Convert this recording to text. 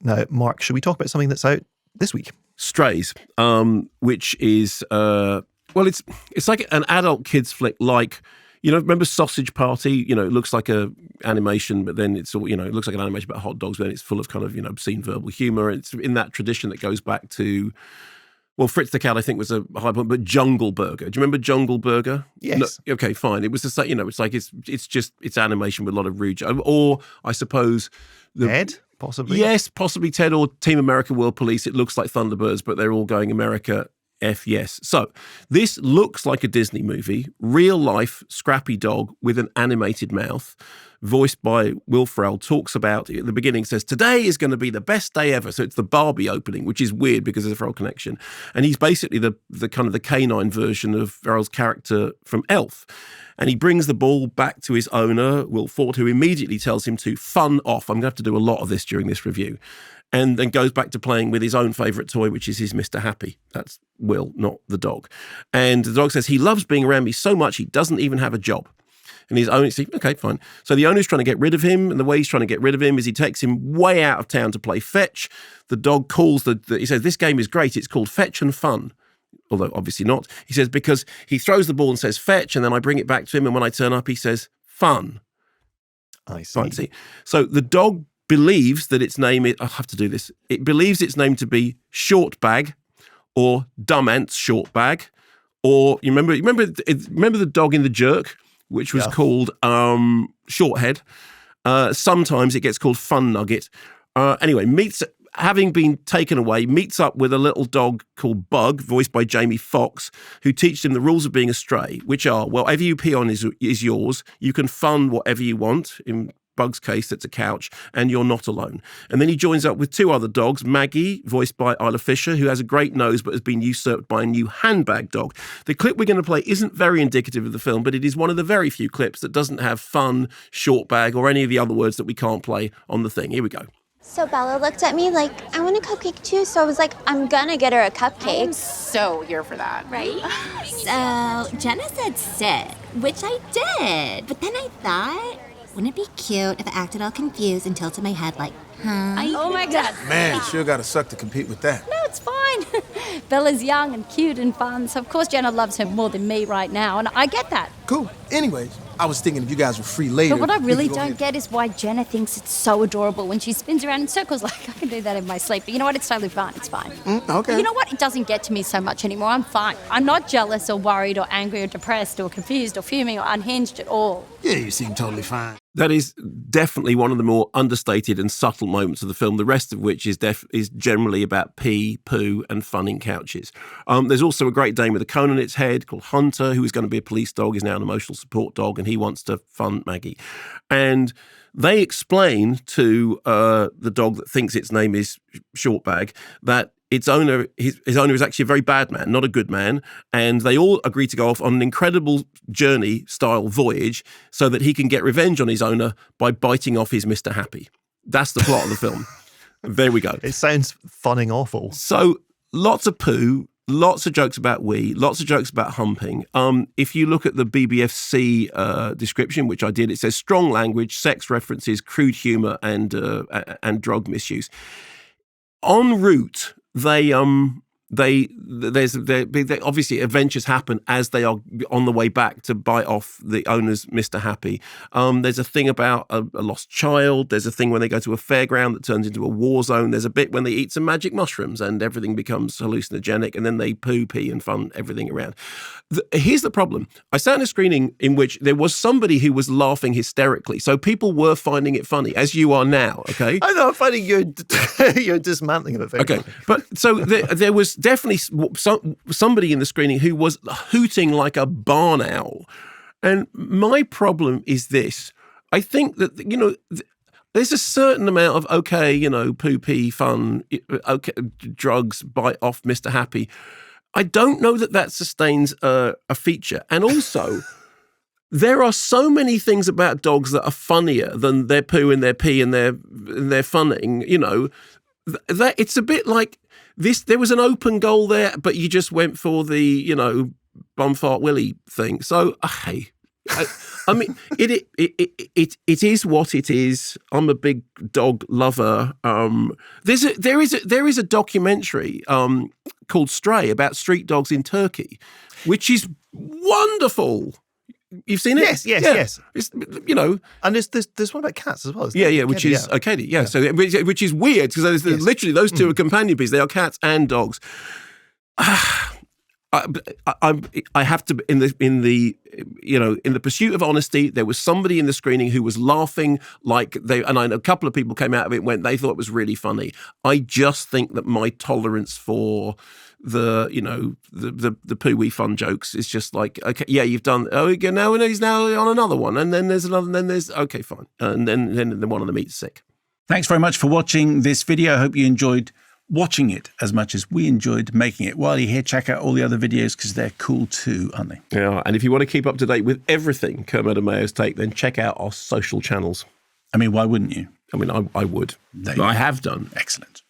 Now, Mark, should we talk about something that's out this week? Strays, which is, it's like an adult kids flick, like, remember Sausage Party? It looks like a animation, but then it's all, it looks like an animation about hot dogs, but then it's full of kind of, obscene verbal humor. It's in that tradition that goes back to, well, Fritz the Cat, I think, was a high point, but Jungle Burger. Do you remember Jungle Burger? Yes. No, okay, fine. It was just like, it's like, it's animation with a lot of rude, or I suppose Ted, possibly? Yes, possibly Ted or Team America World Police. It looks like Thunderbirds, but they're all going America F yes. So this looks like a Disney movie, real life scrappy dog with an animated mouth, voiced by Will Ferrell, talks about, at the beginning says, today is going to be the best day ever. So it's the Barbie opening, which is weird because there's a Ferrell connection. And he's basically the kind of the canine version of Ferrell's character from Elf. And he brings the ball back to his owner, Will Ford, who immediately tells him to fun off. I'm going to have to do a lot of this during this review. And then goes back to playing with his own favourite toy, which is his Mr. Happy. That's Will, not the dog. And the dog says he loves being around me so much he doesn't even have a job. And his owner says, okay, fine. So the owner's trying to get rid of him, and the way he's trying to get rid of him is he takes him way out of town to play fetch. The dog calls, he says, this game is great, it's called Fetch and Fun. Although obviously not. He says, because he throws the ball and says fetch, and then I bring it back to him, and when I turn up, he says fun. I see. So the dog believes that its name is, I have to do this, it believes its name to be Short Bag or Dumb Ant's Short Bag, or you remember the dog in The Jerk, which was called Shorthead. Sometimes it gets called Fun Nugget. Anyway, having been taken away, meets up with a little dog called Bug, voiced by Jamie Foxx, who teaches him the rules of being a stray, which are, whatever you pee on is yours. You can fun whatever you want. In Bug's case, that's a couch, and you're not alone. And then he joins up with two other dogs, Maggie, voiced by Isla Fisher, who has a great nose but has been usurped by a new handbag dog. The clip we're going to play isn't very indicative of the film, but it is one of the very few clips that doesn't have fun, short bag, or any of the other words that we can't play on the thing. Here we go. So Bella looked at me like, I want a cupcake too. So I was like, I'm gonna get her a cupcake. I'm so here for that. Right? So Jenna said sit, which I did. But then I thought, wouldn't it be cute if I acted all confused and tilted my head like, huh? Oh my God. Man, sure gotta suck to compete with that. No, it's fine. Bella's young and cute and fun, so of course Jenna loves her more than me right now, and I get that. Cool. Anyways, I was thinking if you guys were free later. But what I really don't get is why Jenna thinks it's so adorable when she spins around in circles. Like, I can do that in my sleep. But you know what? It's totally fine. It's fine. Okay. You know what? It doesn't get to me so much anymore. I'm fine. I'm not jealous or worried or angry or depressed or confused or fuming or unhinged at all. Yeah, you seem totally fine. That is definitely one of the more understated and subtle moments of the film, the rest of which is generally about pee, poo, and fun in couches. There's also a Great Dane with a cone on its head called Hunter, who is going to be a police dog, is now an emotional support dog, and he wants to fun Maggie. And they explain to the dog that thinks its name is Shortbag that its owner, his owner is actually a very bad man, not a good man, and they all agree to go off on an incredible journey-style voyage so that he can get revenge on his owner by biting off his Mr. Happy. That's the plot of the film. There we go. It sounds funning awful. So lots of poo, lots of jokes about wee, lots of jokes about humping. If you look at the BBFC description, which I did, it says strong language, sex references, crude humour, and drug misuse. En route, obviously adventures happen as they are on the way back to bite off the owner's Mr. Happy. There's a thing about a lost child. There's a thing when they go to a fairground that turns into a war zone. There's a bit when they eat some magic mushrooms and everything becomes hallucinogenic, and then they pee and fun everything around. Here's the problem. I sat in a screening in which there was somebody who was laughing hysterically. So people were finding it funny, as you are now, okay? I know, I'm finding you're dismantling of it very Okay, funny. but so there was definitely somebody in the screening who was hooting like a barn owl. And my problem is this. I think that, there's a certain amount of, poo pee, fun, okay, drugs, bite off Mr. Happy. I don't know that sustains a feature. And also, there are so many things about dogs that are funnier than their poo and their pee and their funning, that it's a bit like this. There was an open goal there, but you just went for the, bum fart willy thing. So, hey, I mean, it is what it is. I'm a big dog lover. There is a documentary called Stray about street dogs in Turkey, which is wonderful. You've seen it? Yes. It's, And there's one about cats as well. Isn't there? which is Katie. Yeah. So which is weird because literally those two are companion pieces. They are cats and dogs. I have to in the pursuit of honesty. There was somebody in the screening who was laughing a couple of people came out of it and went they thought it was really funny. I just think that my tolerance for the poo-wee fun jokes is just like, okay, yeah, you've done. Oh, now he's now on another one, and then there's another, and then there's okay, fine, and then one of them eats sick. Thanks very much for watching this video. I hope you enjoyed watching it as much as we enjoyed making it. While you're here, check out all the other videos because they're cool too, aren't they? Yeah, and if you want to keep up to date with everything Kermode and Mayo's take, then check out our social channels. I mean, why wouldn't you? I mean, I would. I have done. Excellent.